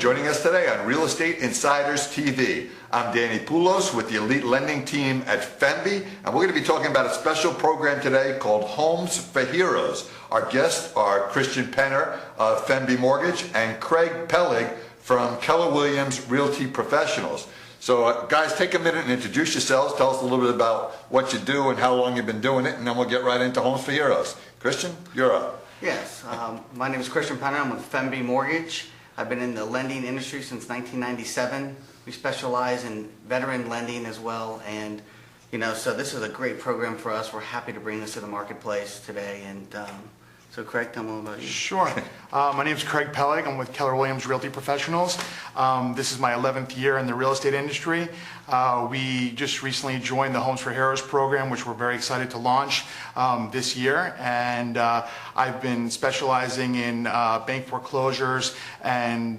joining us today on Real Estate Insiders TV. I'm Danny Poulos with the elite lending team at FEMBI, and we're going to be talking about a special program today called Homes for Heroes. Our guests are Christian Penner of FEMBI Mortgage and Craig Peleg from Keller Williams Realty Professionals. So guys, take a minute and introduce yourselves. Tell us a little bit about what you do and how long you've been doing it, and then we'll get right into Homes for Heroes. Christian, you're up. Yes, my name is Christian Penner. I'm with FEMBI Mortgage. I've been in the lending industry since 1997. We specialize in veteran lending as well, and so this is a great program for us. We're happy to bring this to the marketplace today. And so Craig, tell me a little about you. Sure. My name is Craig Peleg. I'm with Keller Williams Realty Professionals. This is my 11th year in the real estate industry. We just recently joined the Homes for Heroes program, which we're very excited to launch this year. And I've been specializing in bank foreclosures and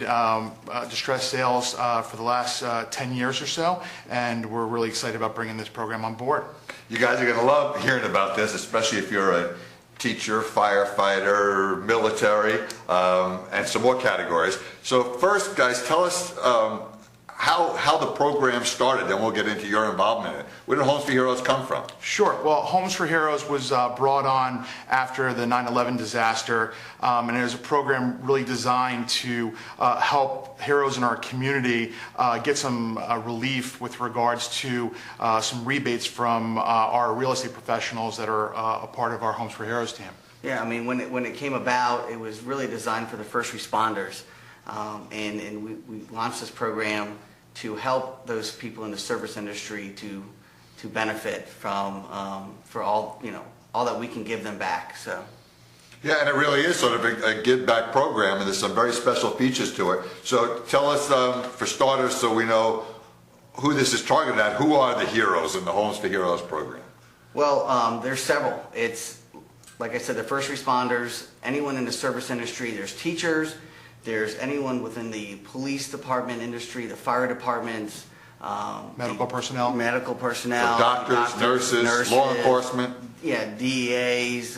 distressed sales for the last 10 years or so. And we're really excited about bringing this program on board. You guys are going to love hearing about this, especially if you're a teacher, firefighter, military, and some more categories. So first, guys, tell us how the program started, then we'll get into your involvement in it. Where did Homes for Heroes come from? Sure. Well, Homes for Heroes was brought on after the 9/11 disaster, and it was a program really designed to help heroes in our community get some relief with regards to some rebates from our real estate professionals that are a part of our Homes for Heroes team. Yeah, I mean, when it came about, it was really designed for the first responders, and we launched this program to help those people in the service industry to benefit from for all that we can give them back. So yeah, and it really is sort of a give back program, and there's some very special features to it. So tell us, for starters, so we know who this is targeted at, who are the heroes in the Homes for Heroes program? Well, there's several. It's, like I said, the first responders, anyone in the service industry. There's teachers. There's anyone within the police department industry, the fire departments, medical personnel, doctors, nurses, law enforcement. Yeah, DEAs,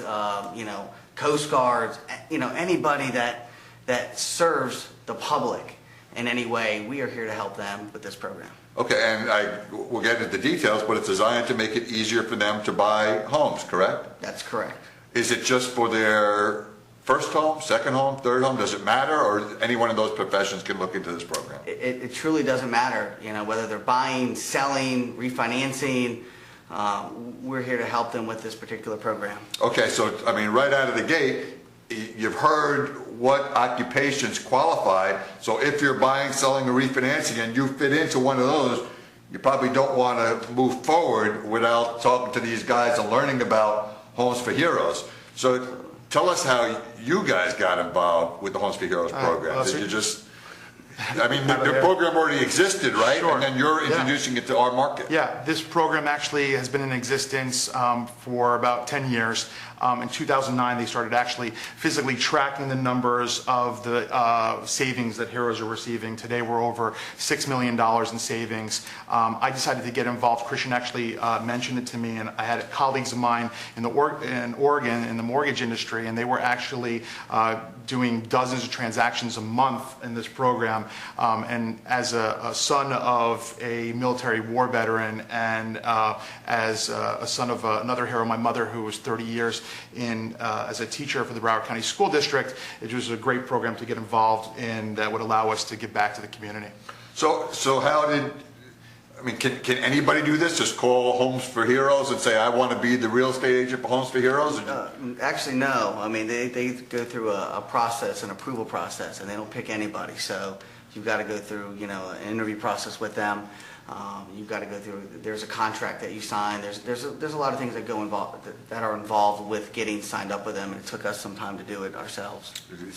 Coast Guards, anybody that serves the public in any way. We are here to help them with this program. Okay, and we'll get into the details, but it's designed to make it easier for them to buy homes, correct? That's correct. Is it just for their first home, second home, third home? Does it matter, or any one of those professions can look into this program? It truly doesn't matter, whether they're buying, selling, refinancing. We're here to help them with this particular program. Okay, so I mean, right out of the gate, you've heard what occupations qualify. So if you're buying, selling, or refinancing, and you fit into one of those, you probably don't want to move forward without talking to these guys and learning about Homes for Heroes. So tell us how you guys got involved with the Homes for Heroes program. Did you just, I mean, the program already existed, right? Sure. And then you're introducing it to our market. Yeah, this program actually has been in existence for about 10 years. In 2009, they started actually physically tracking the numbers of the savings that heroes are receiving. Today, we're over $6 million in savings. I decided to get involved. Christian actually mentioned it to me, and I had colleagues of mine in Oregon in the mortgage industry, and they were actually doing dozens of transactions a month in this program. And as a son of a military war veteran, and as a son of another hero, my mother, who was 30 years as a teacher for the Broward County School District, it was a great program to get involved in that would allow us to give back to the community. So how did, I mean, can anybody do this? Just call Homes for Heroes and say, I want to be the real estate agent for Homes for Heroes? Actually, no. I mean, they go through a process, an approval process, and they don't pick anybody. So you've got to go through, an interview process with them. You've got to go through. There's a contract that you sign. There's a lot of things that are involved with getting signed up with them, and it took us some time to do it ourselves.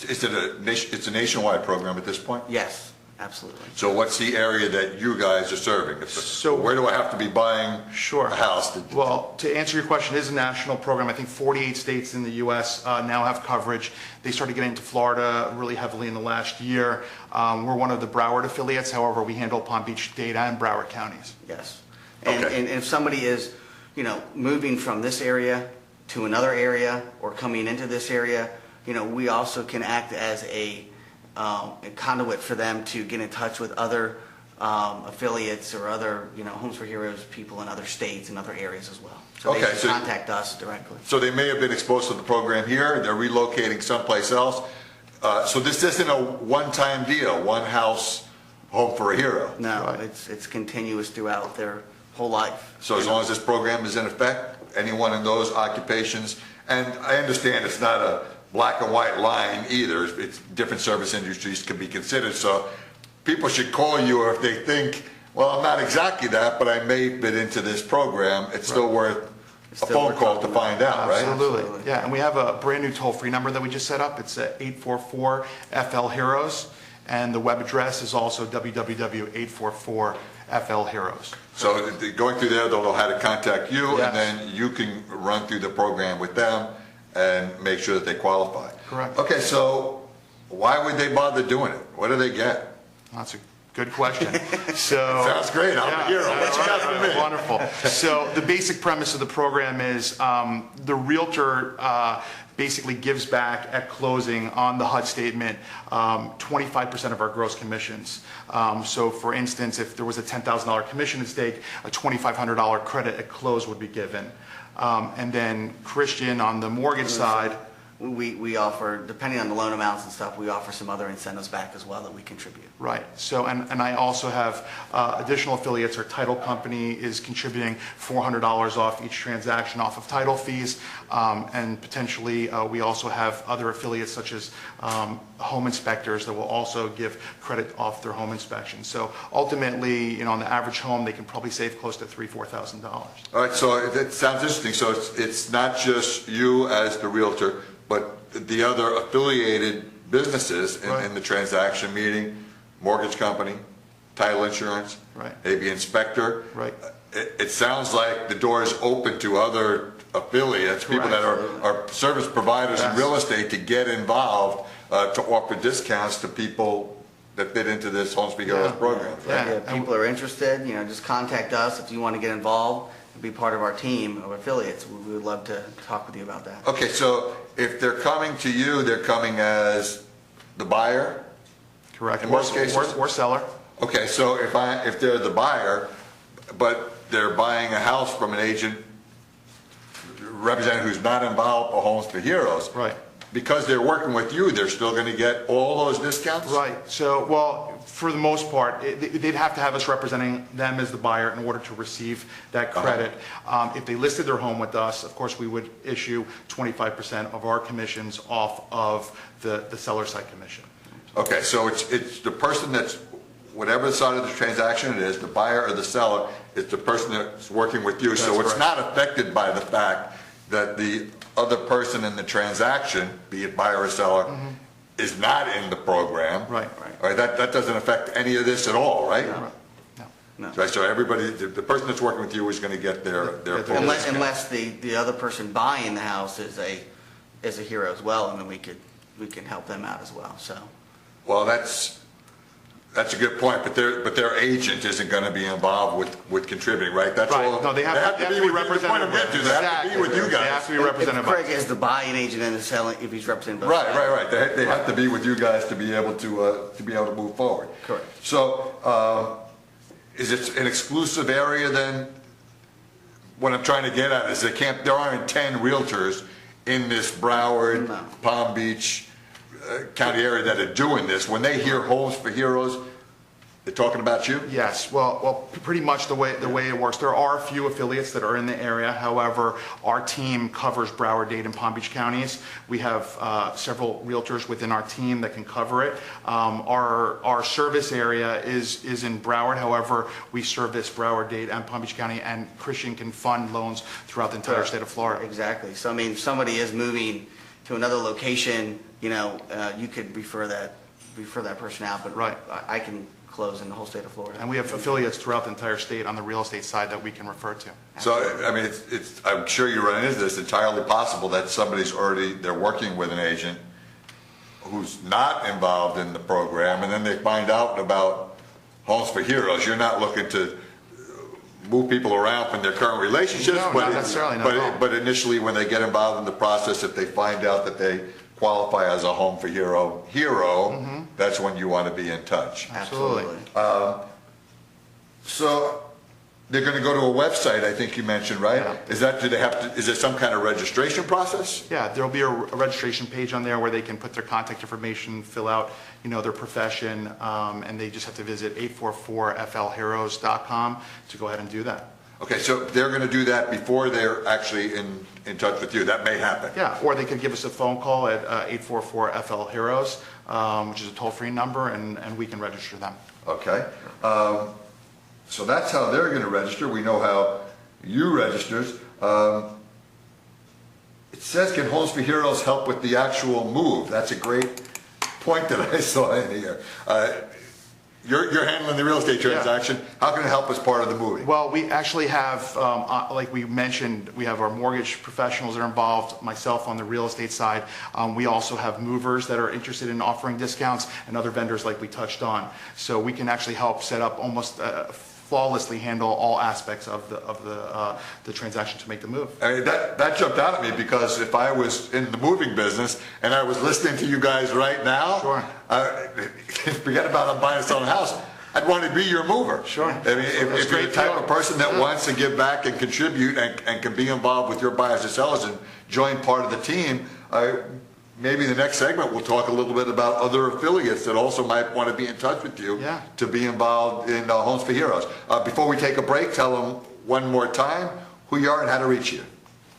It's a nationwide program at this point? Yes, absolutely. So what's the area that you guys are serving? So where do I have to be buying a house? Well, to answer your question, it is a national program. I think 48 states in the U.S. Now have coverage. They started getting into Florida really heavily in the last year. We're one of the Broward affiliates. However, we handle Palm Beach, Dade, and Broward counties. Yes. And if somebody is, moving from this area to another area or coming into this area, we also can act as a a conduit for them to get in touch with other affiliates or other, Homes for Heroes people in other states and other areas as well. So they should contact us directly. So they may have been exposed to the program here, they're relocating someplace else. So this isn't a one-time deal, one house home for a hero. No, Right. it's continuous throughout their whole life. So as long as this program is in effect, anyone in those occupations, and I understand it's not a black and white line either, it's different service industries can be considered, so people should call you if they think, well, I'm not exactly that, but I may fit into this program, it's still worth a phone call to find out, right? Absolutely. Yeah, and we have a brand new toll-free number that we just set up. It's 844-FL-HEROES, and the web address is also www.844-FL-HEROES. So going through there, they'll know how to contact you, Yes. and then you can run through the program with them and make sure that they qualify. Correct. Okay, so why would they bother doing it? What do they get? That's a good question. So Sounds great, I'm a hero. What you got for me? Wonderful. So the basic premise of the program is the realtor basically gives back at closing on the HUD statement 25% of our gross commissions. So for instance, if there was a $10,000 commission at stake, a $2,500 credit at close would be given. And then Christian, on the mortgage side, We offer, depending on the loan amounts and stuff, we offer some other incentives back as well that we contribute. right. So, and I also have additional affiliates. Our title company is contributing $400 off each transaction off of title fees. And potentially, we also have other affiliates such as home inspectors that will also give credit off their home inspection. So ultimately, on the average home, they can probably save close to $3,000–4,000. All right, so that sounds interesting. So it's not just you as the realtor, but the other affiliated businesses in the transaction, meaning mortgage company, title insurance, Right. maybe inspector. Right. It sounds like the door is open to other affiliates, people that are service providers in real estate to get involved, to offer discounts to people that fit into this Homes for Heroes program. Yeah. If people are interested, just contact us if you want to get involved and be part of our team of affiliates. We would love to talk with you about that. Okay, so if they're coming to you, they're coming as the buyer? Correct. In most cases? Or seller. Okay, so if they're the buyer, but they're buying a house from an agent representative who's not involved with Homes for Heroes. Right. Because they're working with you, they're still going to get all those discounts? Right. So, well, for the most part, they'd have to have us representing them as the buyer in order to receive that credit. If they listed their home with us, of course, we would issue 25% of our commissions off of the seller side commission. Okay, so it's the person that's, whatever side of the transaction it is, the buyer or the seller, it's the person that's working with you. So it's not affected by the fact that the other person in the transaction, be it buyer or seller, is not in the program. Right. All right, that doesn't affect any of this at all, right? No. Right, so everybody, the person that's working with you is going to get their full discount. Unless the other person buying the house is a hero as well, and then we can help them out as well. So. Well, that's a good point, but their agent isn't going to be involved with contributing, right? That's Right. all. No, they have to be represented. They have to be with you They have guys. to be represented. If Craig is the buying agent and the selling, if he's representing both sides. Right. They have to be with you guys to be able to move forward. Correct. So, is it an exclusive area then? What I'm trying to get at is there aren't 10 realtors in this Broward, No. Palm Beach county area that are doing this. When they hear Homes for Heroes, they're talking about you? Yes, well, pretty much the way it works. There are a few affiliates that are in the area. However, our team covers Broward, Dade, and Palm Beach counties. We have several realtors within our team that can cover it. Our service area is in Broward. However, we service Broward, Dade, and Palm Beach County, and Christian can fund loans throughout the entire state of Florida. Exactly. So, I mean, if somebody is moving to another location, you could refer that person out, but Right. I can close in the whole state of Florida. And we have affiliates throughout the entire state on the real estate side that we can refer to. So, I mean, I'm sure you run into this, entirely possible that they're working with an agent who's not involved in the program, and then they find out about Homes for Heroes. You're not looking to move people around from their current relationships, No, not necessarily, not at all. but initially when they get involved in the process, if they find out that they qualify as a Home for hero, that's when you want to be in touch. Absolutely. So they're going to go to a website, I think you mentioned, right? Yeah. Is there some kind of registration process? Yeah, there'll be a registration page on there where they can put their contact information, fill out, their profession, and they just have to visit 844flheroes.com to go ahead and do that. Okay, so they're going to do that before they're actually in touch with you. That may happen. Yeah, or they could give us a phone call at 844-FL-HEROES, which is a toll-free number, and we can register them. Okay. So that's how they're going to register. We know how you registers. It says, can Homes for Heroes help with the actual move? That's a great point that I saw in here. You're handling the real estate transaction. Yeah. How can it help as part of the moving? Well, we actually have, like we mentioned, we have our mortgage professionals that are involved, myself on the real estate side. We also have movers that are interested in offering discounts and other vendors like we touched on. So we can actually help set up almost flawlessly handle all aspects of the transaction to make the move. I mean, that jumped out at me because if I was in the moving business and I was listening to you guys right now, sure. Forget about buying and selling a house. I'd want to be your mover. Sure. I mean, if you're the type of person that wants to give back and contribute and can be involved with your buyers and sellers and join part of the team, maybe the next segment we'll talk a little bit about other affiliates that also might want to be in touch with you to be involved in Homes for Heroes. Before we take a break, tell them one more time who you are and how to reach you.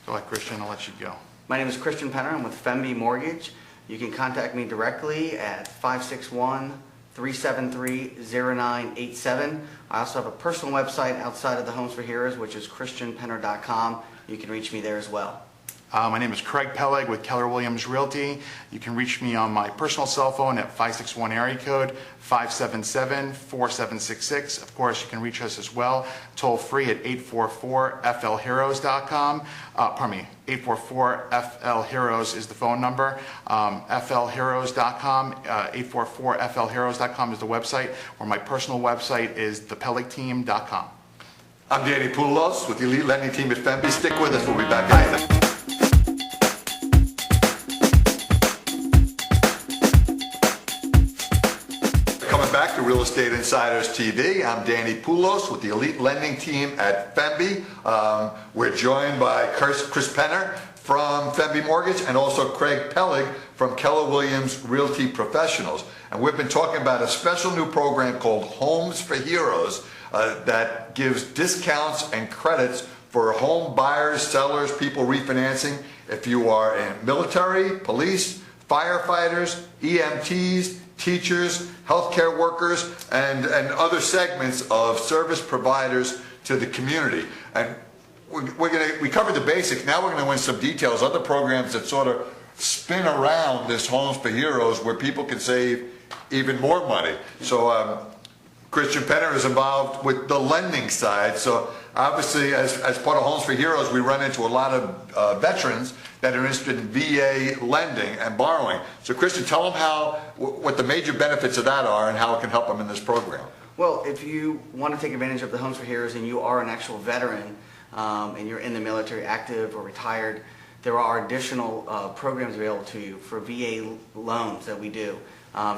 Go ahead, Christian, I'll let you go. My name is Christian Penner. I'm with FEMBI Mortgage. You can contact me directly at 561-373-0987. I also have a personal website outside of the Homes for Heroes, which is christianpenner.com. You can reach me there as well. My name is Craig Peleg with Keller Williams Realty. You can reach me on my personal cell phone at 561 area code 577-4766. Of course, you can reach us as well toll free at 844flheroes.com. Pardon me, 844-FL-HEROES is the phone number. flheroes.com, 844flheroes.com is the website, or my personal website is thepelegteam.com. I'm Danny Poulos with the Elite Lending Team at FEMBI. Stick with us. We'll be back in a second. Back to Real Estate Insiders TV. I'm Danny Poulos with the Elite Lending Team at FEMBI. We're joined by Chris Penner from FEMBI Mortgage and also Craig Peleg from Keller Williams Realty Professionals. And we've been talking about a special new program called Homes for Heroes that gives discounts and credits for home buyers, sellers, people refinancing. If you are in military, police, firefighters, EMTs, teachers, healthcare workers, and other segments of service providers to the community. And we covered the basics. Now we're going to go into some details, other programs that sort of spin around this Homes for Heroes where people can save even more money. So Christian Penner is involved with the lending side. So obviously, as part of Homes for Heroes, we run into a lot of veterans that are interested in VA lending and borrowing. So Christian, tell them what the major benefits of that are and how it can help them in this program. Well, if you want to take advantage of the Homes for Heroes and you are an actual veteran and you're in the military, active or retired, there are additional programs available to you for VA loans that we do.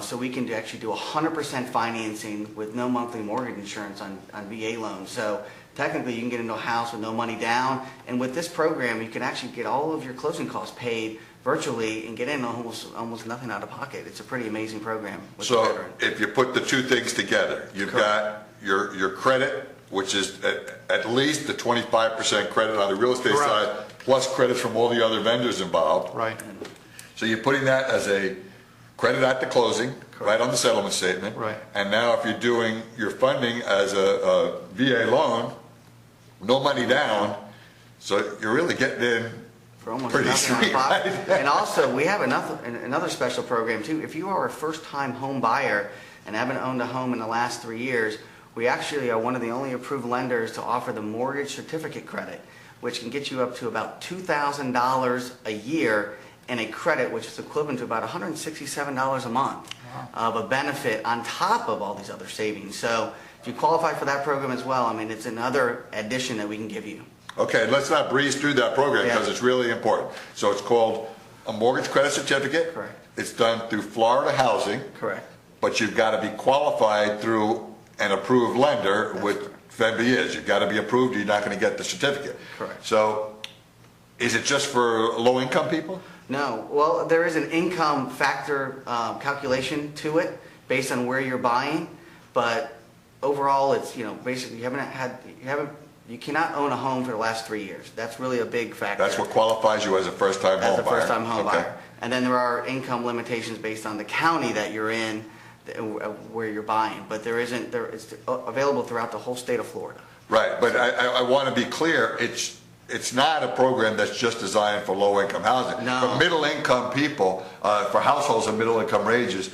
So we can actually do 100% financing with no monthly mortgage insurance on VA loans. So technically you can get into a house with no money down, and with this program you can actually get all of your closing costs paid virtually and get in almost nothing out of pocket. It's a pretty amazing program with the veteran. If you put the two things together, you've got your credit, which is at least the 25% credit on the real estate side, plus credits from all the other vendors involved. Right. So you're putting that as a credit at the closing, right on the settlement statement. Right. And now if you're doing your funding as a VA loan, no money down, so you're really getting in for almost pretty nothing sweet, on pocket. right? And also we have another special program too. If you are a first-time home buyer and haven't owned a home in the last 3 years, we actually are one of the only approved lenders to offer the mortgage certificate credit, which can get you up to about $2,000 a year and a credit which is equivalent to about $167 a month of a benefit on top of all these other savings. So if you qualify for that program as well, I mean, it's another addition that we can give you. Okay, let's not breeze through that program because it's really important. So it's called a mortgage credit certificate. Correct. It's done through Florida Housing. Correct. But you've got to be qualified through an approved lender, which FEMBI is. You've got to be approved, or you're not going to get the certificate. Correct. So is it just for low-income people? No. Well, there is an income factor calculation to it based on where you're buying, but overall, it's, basically you cannot own a home for the last 3 years. That's really a big factor. That's what qualifies you as a first-time home buyer. As a first-time home Okay. buyer. And then there are income limitations based on the county that you're in, where you're buying. But it's available throughout the whole state of Florida. Right, but I want to be clear, it's not a program that's just designed for low-income housing. No. For middle-income people, for households of middle-income ranges,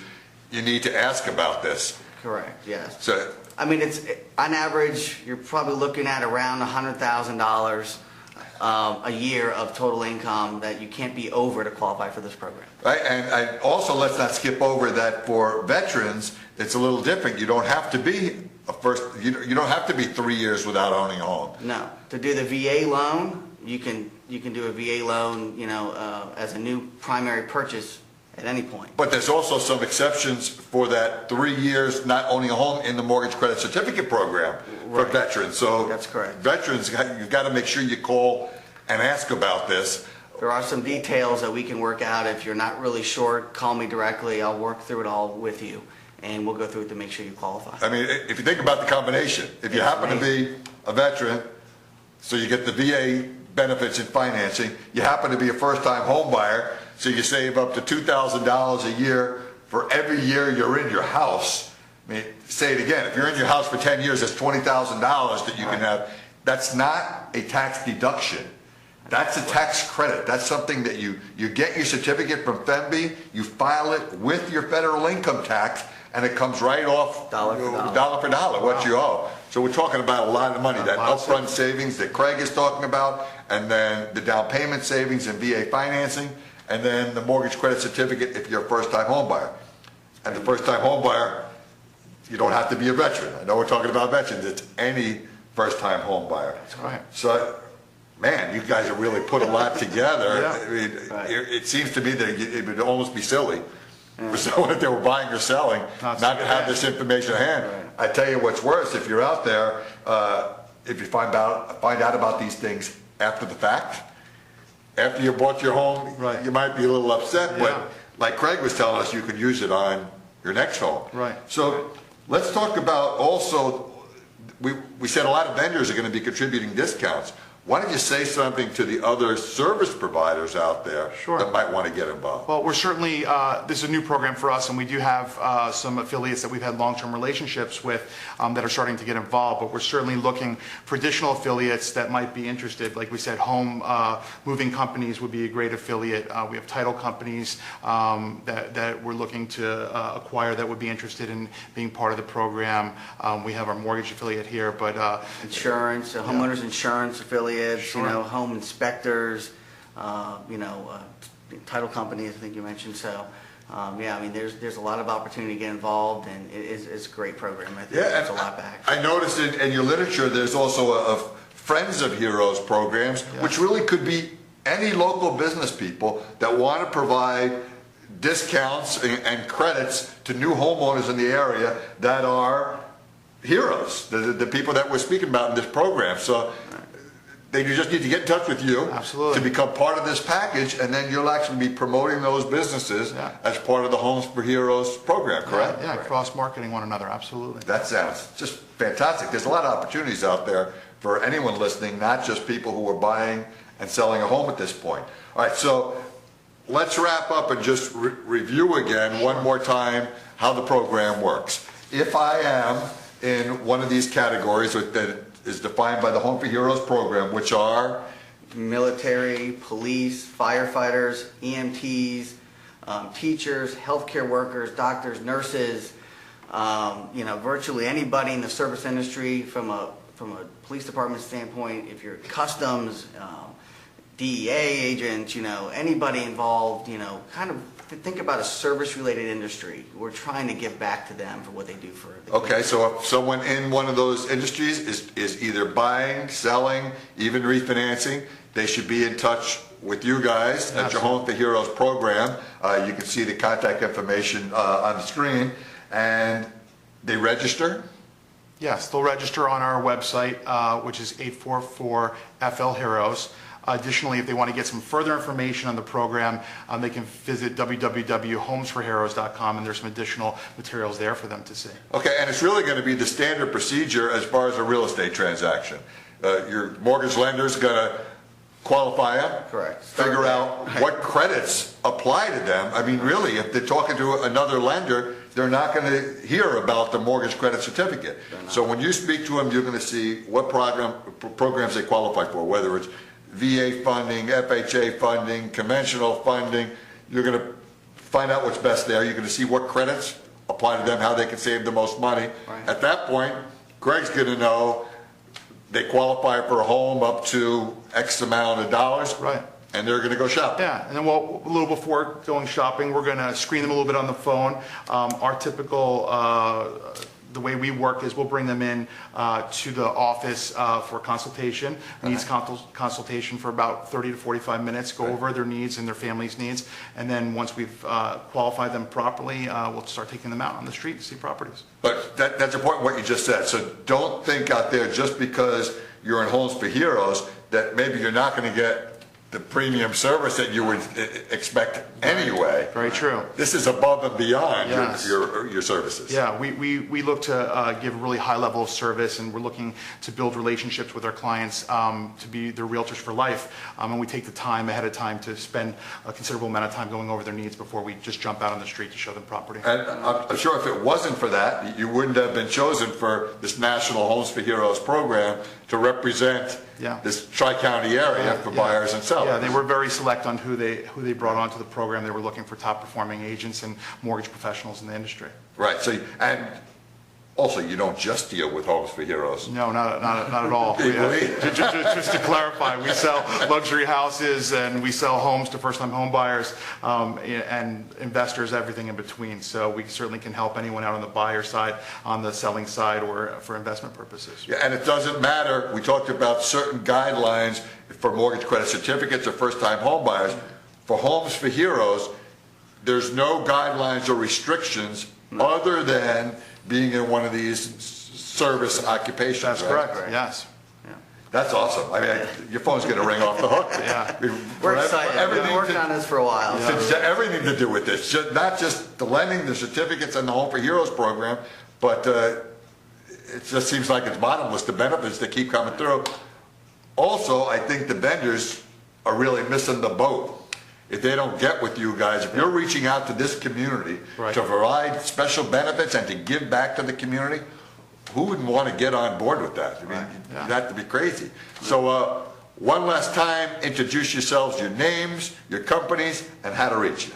you need to ask about this. Correct, yes. So, I mean, it's on average, you're probably looking at around $100,000 a year of total income that you can't be over to qualify for this program. right, and also let's not skip over that for veterans, it's a little different. You don't have to be you don't have to be 3 years without owning a home. No, to do the VA loan, you can do a VA loan, as a new primary purchase at any point. But there's also some exceptions for that 3 years not owning a home in the mortgage credit certificate program for Right. veterans. So That's correct. Veterans, you've got to make sure you call and ask about this. There are some details that we can work out. If you're not really sure, call me directly. I'll work through it all with you, and we'll go through it to make sure you qualify. I mean, if you think about the combination, if you happen to be a veteran, so you get the VA benefits and financing, you happen to be a first-time home buyer, so you save up to $2,000 a year for every year you're in your house. I mean, say it again, if you're in your house for 10 years, that's $20,000 that you can have. That's not a tax deduction. That's a tax credit. That's something that you get your certificate from FEMBI, you file it with your federal income tax, and it comes right off Dollar for dollar what you owe. So we're talking about a lot of money, that lot of upfront savings that Craig is talking about, and then the down payment savings and VA financing, and then the mortgage credit certificate if you're a first-time home buyer. And the first-time home buyer, you don't have to be a veteran. I know we're talking about veterans. It's any first-time home buyer. That's right. So, man, you guys have really put a lot together. Yeah. I mean, Right. it seems to me that it would almost be silly for someone if they were buying or selling not to have this information at hand. Right. I tell you what's worse, if you're out there, if you find out about these things after the fact, after you bought your home, Right. you might be a little upset, Yeah. but like Craig was telling us, you could use it on your next home. Right. So let's talk about also, we said a lot of vendors are going to be contributing discounts. Why don't you say something to the other service providers out there Sure. that might want to get involved? Well, we're certainly, this is a new program for us, and we do have some affiliates that we've had long-term relationships with that are starting to get involved, but we're certainly looking for additional affiliates that might be interested. Like we said, home moving companies would be a great affiliate. We have title companies that we're looking to acquire that would be interested in being part of the program. We have our mortgage affiliate here, but Insurance, homeowners insurance affiliates, Sure. home inspectors, title companies, I think you mentioned. So, yeah, I mean, there's a lot of opportunity to get involved, and it's a great program. I think it's a lot back. I noticed in your literature there's also a Friends of Heroes programs, which really could be any local business people that want to provide discounts and credits to new homeowners in the area that are heroes, the people that we're speaking about in this program. So they just need to get in touch with you. Absolutely. To become part of this package, and then you'll actually be promoting those businesses as part of the Homes for Heroes program, correct? yeah, cross-marketing one another, absolutely. That sounds just fantastic. There's a lot of opportunities out there for anyone listening, not just people who are buying and selling a home at this point. All right, so let's wrap up and just review again one more time how the program works. If I am in one of these categories that is defined by the Home for Heroes program, which are Military, police, firefighters, EMTs, teachers, healthcare workers, doctors, nurses, virtually anybody in the service industry from a police department standpoint. If you're customs, DEA agent, anybody involved, kind of think about a service-related industry. We're trying to give back to them for what they do for the okay, so if someone in one of those industries is either buying, selling, even refinancing, they should be in touch with you guys at your Home for Heroes program. You can see the contact information on the screen, and they register. Yes, they'll register on our website, which is 844 FL Heroes. Additionally, if they want to get some further information on the program, they can visit www.homesforheroes.com, and there's some additional materials there for them to see. Okay, and it's really going to be the standard procedure as far as a real estate transaction. Your mortgage lender's going to qualify them, Correct. figure out what credits apply to them. I mean, really, if they're talking to another lender, they're not going to hear about the mortgage credit certificate. So when you speak to them, you're going to see what programs they qualify for, whether it's VA funding, FHA funding, conventional funding. You're going to find out what's best there. You're going to see what credits apply to them, how they can save the most money. Right. At that point, Greg's going to know they qualify for a home up to X amount of dollars. Right. And they're going to go shopping. Yeah, and then a little before going shopping, we're going to screen them a little bit on the phone. Our typical, the way we work is we'll bring them in to the office for consultation. Needs consultation for about 30 to 45 minutes, go over their needs and their family's needs. And then once we've qualified them properly, we'll start taking them out on the street to see properties. But that's important what you just said. So don't think out there just because you're in Homes for Heroes that maybe you're not going to get the premium service that you would expect anyway. Very true. This is above and beyond Yes. your services. Yeah, we look to give a really high level of service, and we're looking to build relationships with our clients to be their realtors for life. And we take the time ahead of time to spend a considerable amount of time going over their needs before we just jump out on the street to show them property. And I'm sure if it wasn't for that, you wouldn't have been chosen for this National Homes for Heroes program to represent this Tri-County area for buyers and sellers. Yeah, they were very select on who they brought onto the program. They were looking for top performing agents and mortgage professionals in the industry. Right. So, and also, you don't just deal with Homes for Heroes. No, not at all. Just to clarify, we sell luxury houses and we sell homes to first-time home buyers and investors, everything in between. So we certainly can help anyone out on the buyer side, on the selling side, or for investment purposes. Yeah, and it doesn't matter. We talked about certain guidelines for mortgage credit certificates or first-time home buyers. For Homes for Heroes, there's no guidelines or restrictions other than being in one of these service occupations. That's right? correct. Yes. That's awesome. I mean, your phone's going to ring off the hook. Yeah. We're excited. We've been working on this for a while. Everything to do with this, not just the lending, the certificates, and the Home for Heroes program, but it just seems like it's bottomless, the benefits that keep coming through. Also, I think the vendors are really missing the boat. If they don't get with you guys, if you're reaching out to this community to provide special benefits and to give back to the community, who wouldn't want to get on board with that? I mean, you'd have to be crazy. So one last time, introduce yourselves, your names, your companies, and how to reach you.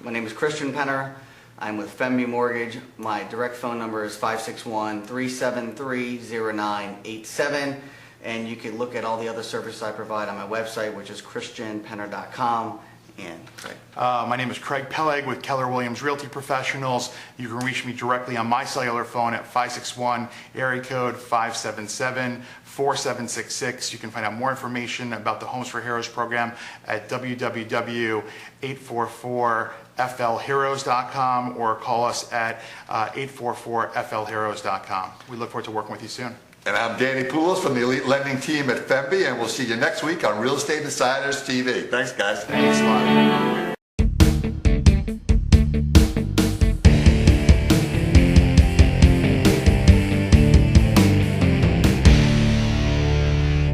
My name is Christian Penner. I'm with FEMBI Mortgage. My direct phone number is 561-373-0987. And you can look at all the other services I provide on my website, which is christianpenner.com. And Craig. My name is Craig Peleg with Keller Williams Realty Professionals. You can reach me directly on my cellular phone at 561 area code 577-4766. You can find out more information about the Homes for Heroes program at www.844flheroes.com or call us at 844flheroes.com. We look forward to working with you soon. And I'm Danny Poulos from the Elite Lending Team at FEMBI, and we'll see you next week on Real Estate Insiders TV. Thanks, guys. Thanks a lot.